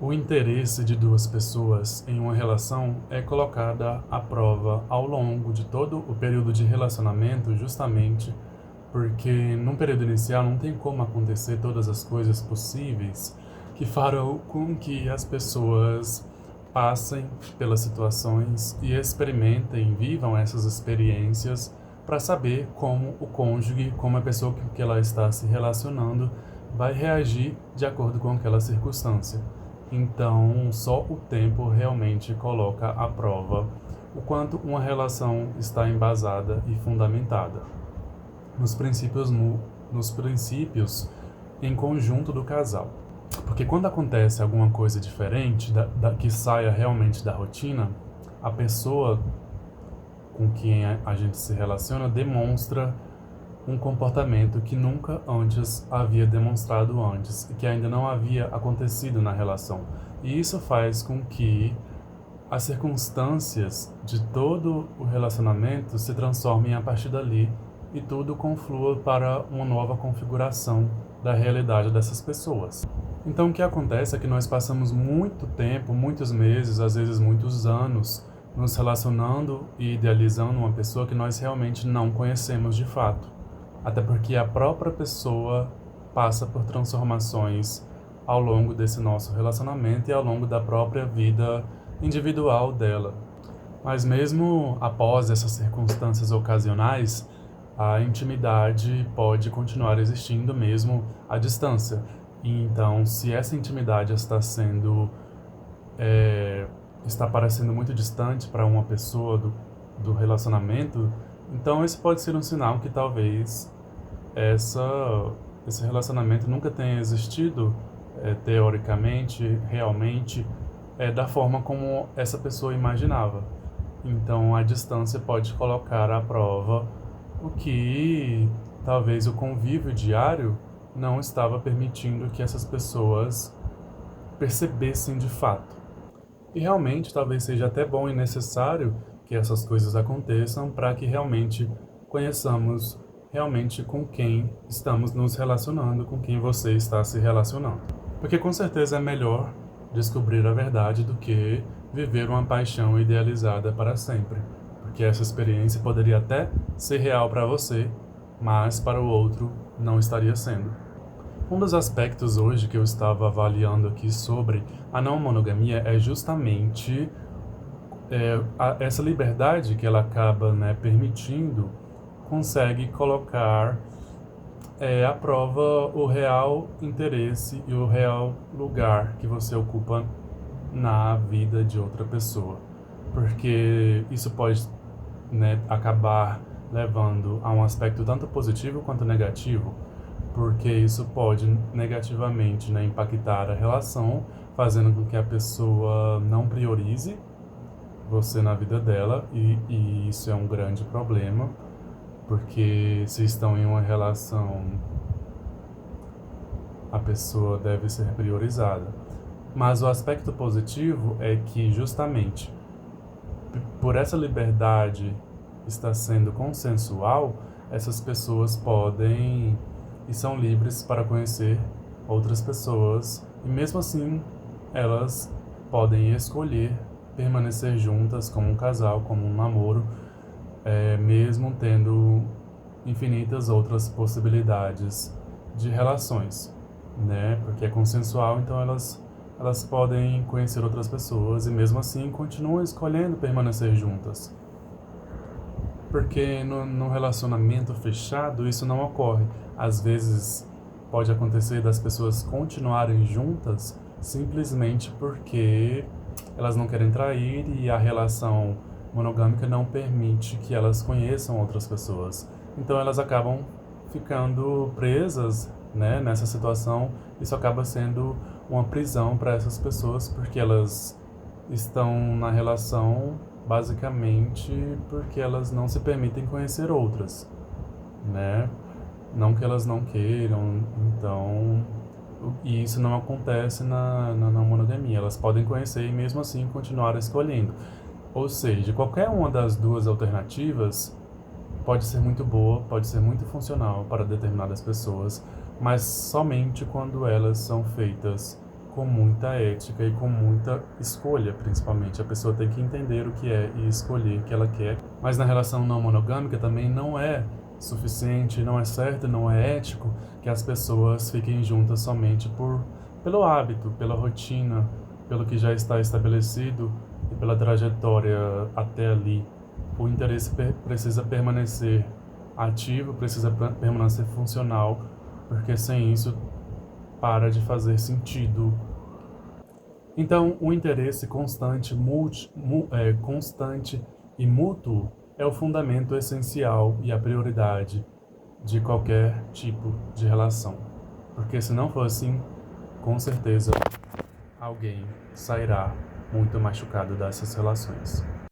O interesse de duas pessoas em uma relação é colocada à prova ao longo de todo o período de relacionamento, justamente porque num período inicial não tem como acontecer todas as coisas possíveis que farão com que as pessoas passem pelas situações e experimentem, vivam essas experiências para saber como o cônjuge, como a pessoa com que ela está se relacionando, vai reagir de acordo com aquela circunstância. Então, só o tempo realmente coloca à prova o quanto uma relação está embasada e fundamentada nos princípios em conjunto do casal. Porque quando acontece alguma coisa diferente, que saia realmente da rotina, a pessoa com quem a gente se relaciona demonstra um comportamento que nunca antes havia demonstrado antes e que ainda não havia acontecido na relação. E isso faz com que as circunstâncias de todo o relacionamento se transformem a partir dali e tudo conflua para uma nova configuração da realidade dessas pessoas. Então o que acontece é que nós passamos muito tempo, muitos meses, às vezes muitos anos, nos relacionando e idealizando uma pessoa que nós realmente não conhecemos de fato. Até porque a própria pessoa passa por transformações ao longo desse nosso relacionamento e ao longo da própria vida individual dela. Mas mesmo após essas circunstâncias ocasionais, a intimidade pode continuar existindo mesmo à distância. E então, se essa intimidade está parecendo muito distante para uma pessoa do relacionamento, então esse pode ser um sinal que talvez esse relacionamento nunca tenha existido, teoricamente, realmente, da forma como essa pessoa imaginava. Então a distância pode colocar à prova o que talvez o convívio diário não estava permitindo que essas pessoas percebessem de fato. E realmente talvez seja até bom e necessário que essas coisas aconteçam para que realmente conheçamos realmente com quem estamos nos relacionando, com quem você está se relacionando. Porque com certeza é melhor descobrir a verdade do que viver uma paixão idealizada para sempre. Porque essa experiência poderia até ser real para você, mas para o outro não estaria sendo. Um dos aspectos hoje que eu estava avaliando aqui sobre a não monogamia é justamente essa liberdade que ela acaba, permitindo, consegue colocar à prova o real interesse e o real lugar que você ocupa na vida de outra pessoa. Porque isso pode, acabar levando a um aspecto tanto positivo quanto negativo, porque isso pode negativamente, impactar a relação, fazendo com que a pessoa não priorize você na vida dela, e isso é um grande problema, porque se estão em uma relação, a pessoa deve ser priorizada. Mas o aspecto positivo é que justamente por essa liberdade estar sendo consensual, essas pessoas podem e são livres para conhecer outras pessoas, e mesmo assim elas podem escolher permanecer juntas como um casal, como um namoro, mesmo tendo infinitas outras possibilidades de relações, porque é consensual, então elas podem conhecer outras pessoas e mesmo assim continuam escolhendo permanecer juntas. Porque no relacionamento fechado isso não ocorre. Às vezes pode acontecer das pessoas continuarem juntas simplesmente porque elas não querem trair e a relação monogâmica não permite que elas conheçam outras pessoas. Então elas acabam ficando presas, nessa situação. Isso acaba sendo uma prisão para essas pessoas porque elas estão na relação basicamente porque elas não se permitem conhecer outras, Não que elas não queiram, então... E isso não acontece na não monogamia. Elas podem conhecer e mesmo assim continuar escolhendo. Ou seja, qualquer uma das duas alternativas pode ser muito boa, pode ser muito funcional para determinadas pessoas, mas somente quando elas são feitas com muita ética e com muita escolha, principalmente. A pessoa tem que entender o que é e escolher o que ela quer. Mas na relação não monogâmica também não é suficiente, não é certo, não é ético que as pessoas fiquem juntas somente pelo hábito, pela rotina, pelo que já está estabelecido e pela trajetória até ali. O interesse precisa permanecer ativo, precisa permanecer funcional, porque sem isso para de fazer sentido. Então, o interesse constante, constante e mútuo é o fundamento essencial e a prioridade de qualquer tipo de relação. Porque se não for assim, com certeza alguém sairá muito machucado dessas relações.